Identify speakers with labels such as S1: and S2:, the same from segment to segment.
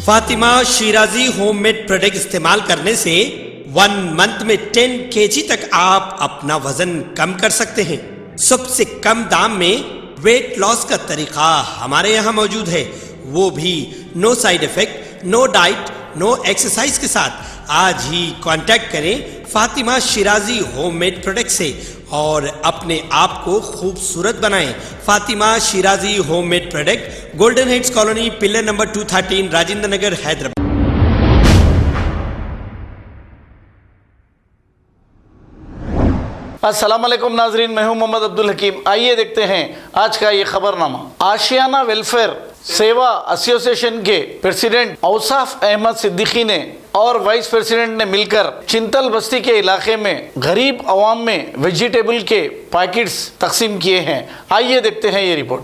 S1: Fatima Shirazi homemade product इस्तेमाल करने से 1 मंथ में 10 kg तक आप अपना वजन कम कर सकते हैं। सबसे कम दाम में वेट लॉस का तरीका हमारे यहाँ मौजूद है, वो भी no side effect, no diet, no exercise के साथ। आज ही कांटेक्ट करें फातिमा शिराजी होममेड प्रोडक्ट से और अपने आप को खूबसूरत बनाएं। Fatima Shirazi homemade product, golden heads colony, pillar number 213, Rajendra Nagar, Hyderabad.
S2: अस्सलाम वालेकुम नाजरीन, मैं हूं मोहम्मद अब्दुल हकीम। आइए देखते हैं आज का ये खबरनामा। आशियाना वेलफेयर सेवा एसोसिएशन के प्रेसिडेंट औसाफ अहमद सिद्दीकी ने और वाइस प्रेसिडेंट ने मिलकर चिंतल बस्ती के इलाके में गरीब अवाम में वेजिटेबल के पैकेट्स तकसीम किए हैं। आइए देखते हैं ये रिपोर्ट।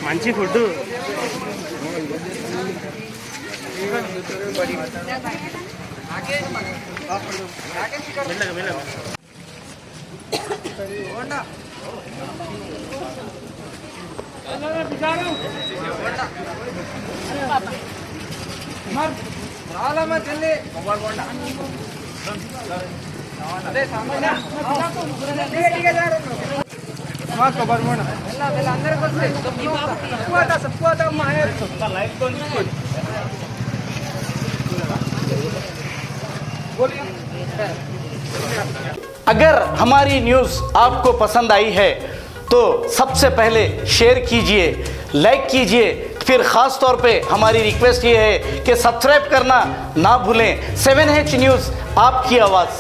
S3: మంచి ఫుడ్
S2: अगर हमारी न्यूज़ आपको पसंद आई है तो सबसे पहले शेयर कीजिए, लाइक कीजिए, फिर ख़ास तौर पे हमारी रिक्वेस्ट ये है कि सब्सक्राइब करना ना भूलें। 7H न्यूज़, आपकी आवाज़।